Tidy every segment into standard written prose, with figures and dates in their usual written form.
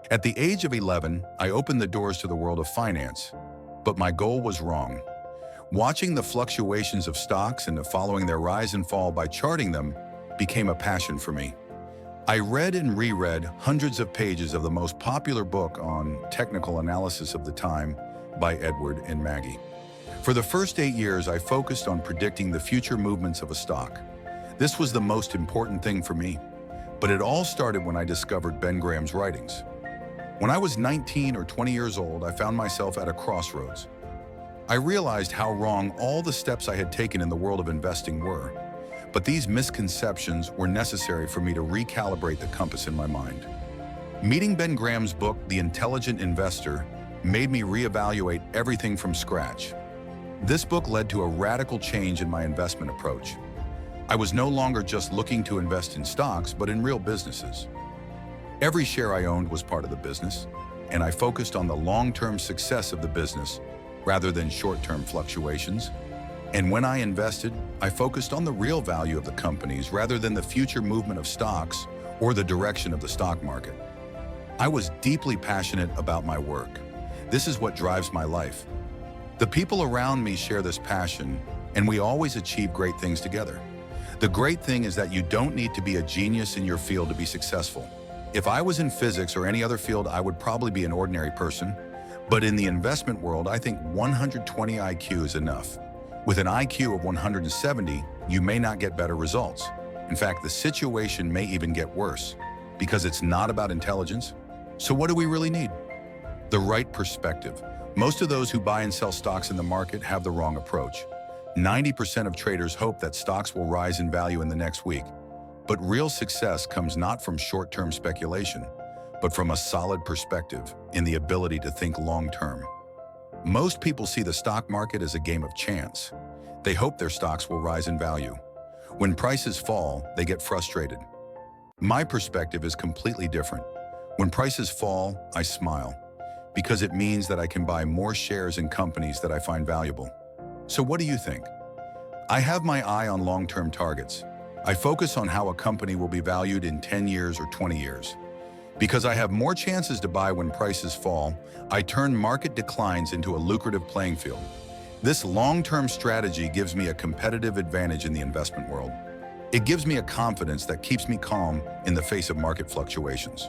At the age of 11, I opened the doors to the world of finance, but my goal was wrong. Watching the fluctuations of stocks and following their rise and fall by charting them became a passion for me. I read and reread hundreds of pages of the most popular book on technical analysis of the time by Edward and Maggie. For the first 8 years, I focused on predicting the future movements of a stock. This was the most important thing for me, but it all started when I discovered Ben Graham's writings. When I was 19 or 20 years old, I found myself at a crossroads. I realized how wrong all the steps I had taken in the world of investing were, but these misconceptions were necessary for me to recalibrate the compass in my mind. Meeting Ben Graham's book, The Intelligent Investor, made me reevaluate everything from scratch. This book led to a radical change in my investment approach. I was no longer just looking to invest in stocks, but in real businesses. Every share I owned was part of the business, and I focused on the long-term success of the business rather than short-term fluctuations. And when I invested, I focused on the real value of the companies rather than the future movement of stocks or the direction of the stock market. I was deeply passionate about my work. This is what drives my life. The people around me share this passion, and we always achieve great things together. The great thing is that you don't need to be a genius in your field to be successful. If I was in physics or any other field, I would probably be an ordinary person. But in the investment world, I think 120 IQ is enough. With an IQ of 170, you may not get better results. In fact, the situation may even get worse because it's not about intelligence. So what do we really need? The right perspective. Most of those who buy and sell stocks in the market have the wrong approach. 90% of traders hope that stocks will rise in value in the next week. But real success comes not from short-term speculation, but from a solid perspective in the ability to think long-term. Most people see the stock market as a game of chance. They hope their stocks will rise in value. When prices fall, they get frustrated. My perspective is completely different. When prices fall, I smile, because it means that I can buy more shares in companies that I find valuable. So what do you think? I have my eye on long-term targets. I focus on how a company will be valued in 10 years or 20 years. Because I have more chances to buy when prices fall, I turn market declines into a lucrative playing field. This long-term strategy gives me a competitive advantage in the investment world. It gives me a confidence that keeps me calm in the face of market fluctuations.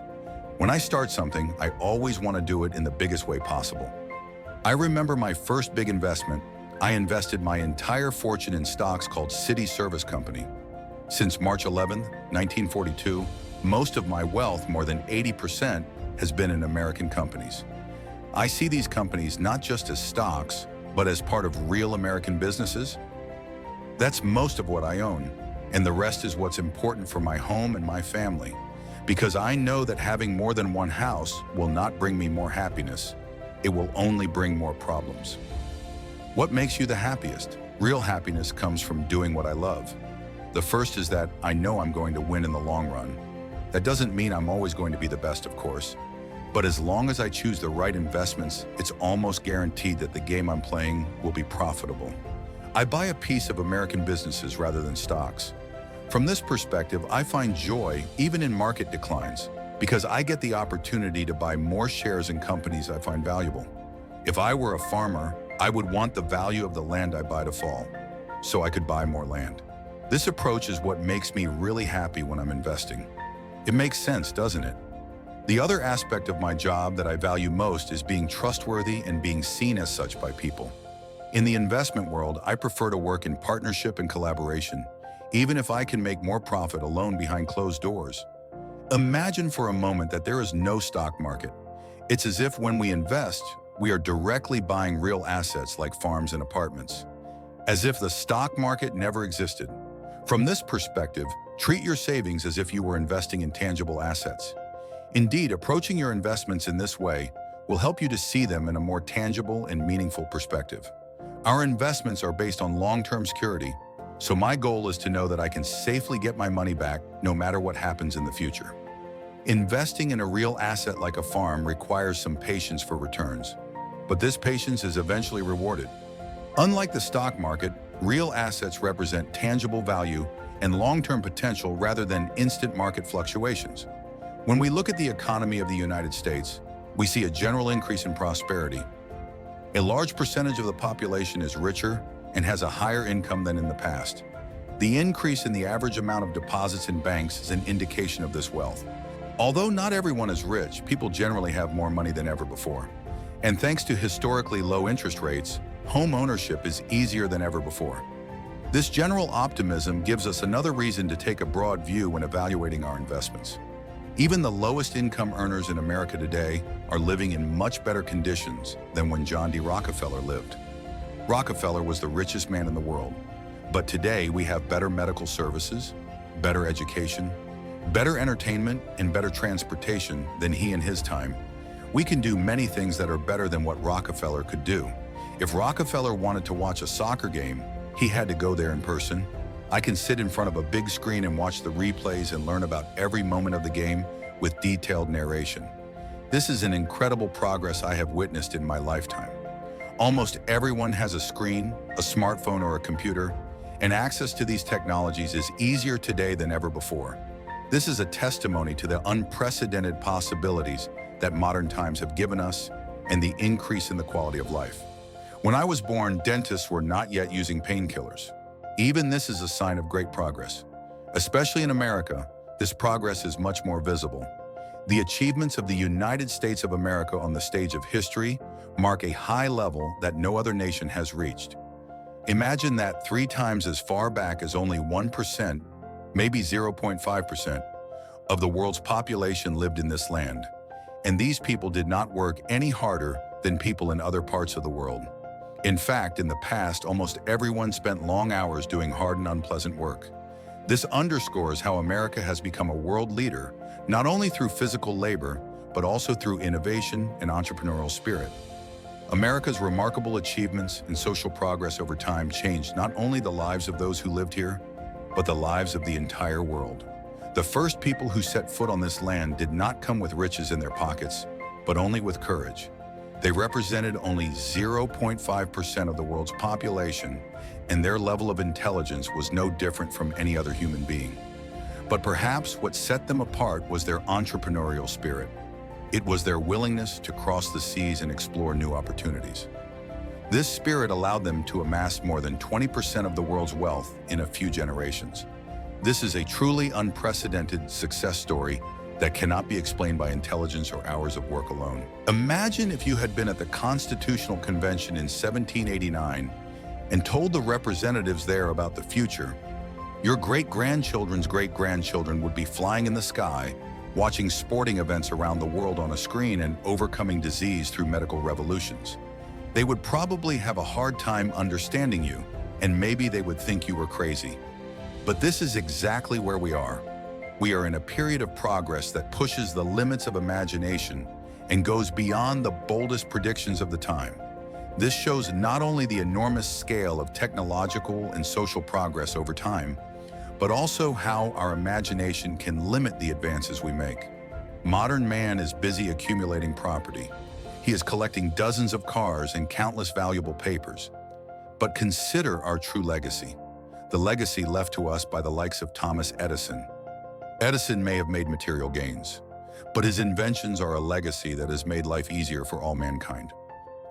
When I start something, I always want to do it in the biggest way possible. I remember my first big investment. I invested my entire fortune in stocks called City Service Company. Since March 11, 1942, most of my wealth, more than 80%, has been in American companies. I see these companies not just as stocks, but as part of real American businesses. That's most of what I own, and the rest is what's important for my home and my family, because I know that having more than one house will not bring me more happiness. It will only bring more problems. What makes you the happiest? Real happiness comes from doing what I love. The first is that I know I'm going to win in the long run. That doesn't mean I'm always going to be the best, of course. But as long as I choose the right investments, it's almost guaranteed that the game I'm playing will be profitable. I buy a piece of American businesses rather than stocks. From this perspective, I find joy even in market declines because I get the opportunity to buy more shares in companies I find valuable. If I were a farmer, I would want the value of the land I buy to fall, so I could buy more land. This approach is what makes me really happy when I'm investing. It makes sense, doesn't it? The other aspect of my job that I value most is being trustworthy and being seen as such by people. In the investment world, I prefer to work in partnership and collaboration, even if I can make more profit alone behind closed doors. Imagine for a moment that there is no stock market. It's as if when we invest, we are directly buying real assets like farms and apartments, as if the stock market never existed. From this perspective, treat your savings as if you were investing in tangible assets. Indeed, approaching your investments in this way will help you to see them in a more tangible and meaningful perspective. Our investments are based on long-term security, so my goal is to know that I can safely get my money back no matter what happens in the future. Investing in a real asset like a farm requires some patience for returns, but this patience is eventually rewarded. Unlike the stock market, real assets represent tangible value and long-term potential rather than instant market fluctuations. When we look at the economy of the United States, we see a general increase in prosperity. A large percentage of the population is richer and has a higher income than in the past. The increase in the average amount of deposits in banks is an indication of this wealth. Although not everyone is rich, people generally have more money than ever before. And thanks to historically low interest rates, home ownership is easier than ever before. This general optimism gives us another reason to take a broad view when evaluating our investments. Even the lowest income earners in America today are living in much better conditions than when John D. Rockefeller lived. Rockefeller was the richest man in the world, but today we have better medical services, better education, better entertainment, and better transportation than he in his time. We can do many things that are better than what Rockefeller could do. If Rockefeller wanted to watch a soccer game, he had to go there in person. I can sit in front of a big screen and watch the replays and learn about every moment of the game with detailed narration. This is an incredible progress I have witnessed in my lifetime. Almost everyone has a screen, a smartphone, or a computer, and access to these technologies is easier today than ever before. This is a testimony to the unprecedented possibilities that modern times have given us and the increase in the quality of life. When I was born, dentists were not yet using painkillers. Even this is a sign of great progress. Especially in America, this progress is much more visible. The achievements of the United States of America on the stage of history mark a high level that no other nation has reached. Imagine that 3 times as far back as only 1%, maybe 0.5%, of the world's population lived in this land. And these people did not work any harder than people in other parts of the world. In fact, in the past, almost everyone spent long hours doing hard and unpleasant work. This underscores how America has become a world leader, not only through physical labor, but also through innovation and entrepreneurial spirit. America's remarkable achievements and social progress over time changed not only the lives of those who lived here, but the lives of the entire world. The first people who set foot on this land did not come with riches in their pockets, but only with courage. They represented only 0.5% of the world's population, and their level of intelligence was no different from any other human being. But perhaps what set them apart was their entrepreneurial spirit. It was their willingness to cross the seas and explore new opportunities. This spirit allowed them to amass more than 20% of the world's wealth in a few generations. This is a truly unprecedented success story that cannot be explained by intelligence or hours of work alone. Imagine if you had been at the Constitutional Convention in 1789 and told the representatives there about the future. Your great-grandchildren's great-grandchildren would be flying in the sky, watching sporting events around the world on a screen and overcoming disease through medical revolutions. They would probably have a hard time understanding you, and maybe they would think you were crazy. But this is exactly where we are. We are in a period of progress that pushes the limits of imagination and goes beyond the boldest predictions of the time. This shows not only the enormous scale of technological and social progress over time, but also how our imagination can limit the advances we make. Modern man is busy accumulating property. He is collecting dozens of cars and countless valuable papers. But consider our true legacy, the legacy left to us by the likes of Thomas Edison. Edison may have made material gains, but his inventions are a legacy that has made life easier for all mankind.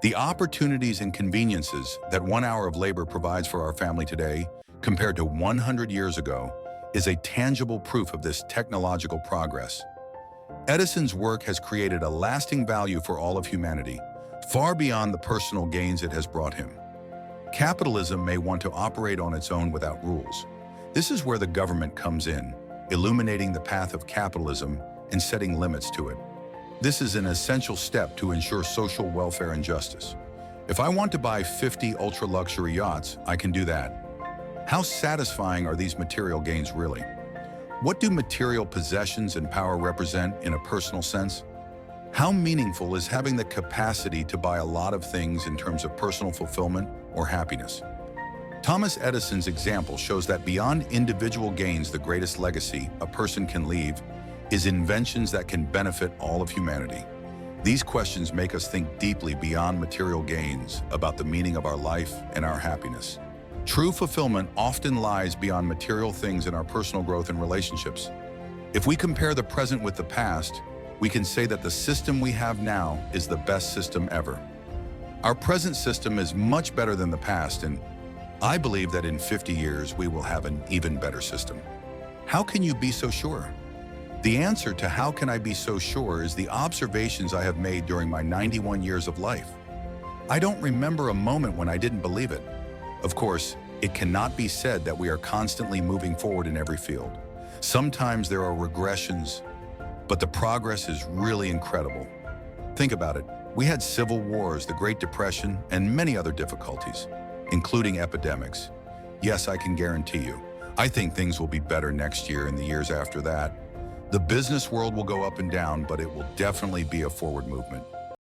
The opportunities and conveniences that 1 hour of labor provides for our family today, compared to 100 years ago, is a tangible proof of this technological progress. Edison's work has created a lasting value for all of humanity, far beyond the personal gains it has brought him. Capitalism may want to operate on its own without rules. This is where the government comes in, illuminating the path of capitalism and setting limits to it. This is an essential step to ensure social welfare and justice. If I want to buy 50 ultra-luxury yachts, I can do that. How satisfying are these material gains really? What do material possessions and power represent in a personal sense? How meaningful is having the capacity to buy a lot of things in terms of personal fulfillment or happiness? Thomas Edison's example shows that beyond individual gains, the greatest legacy a person can leave is inventions that can benefit all of humanity. These questions make us think deeply beyond material gains about the meaning of our life and our happiness. True fulfillment often lies beyond material things in our personal growth and relationships. If we compare the present with the past, we can say that the system we have now is the best system ever. Our present system is much better than the past, and I believe that in 50 years we will have an even better system. How can you be so sure? The answer to how can I be so sure is the observations I have made during my 91 years of life. I don't remember a moment when I didn't believe it. Of course, it cannot be said that we are constantly moving forward in every field. Sometimes there are regressions, but the progress is really incredible. Think about it. We had civil wars, the Great Depression, and many other difficulties, including epidemics. Yes, I can guarantee you, I think things will be better next year and the years after that. The business world will go up and down, but it will definitely be a forward movement.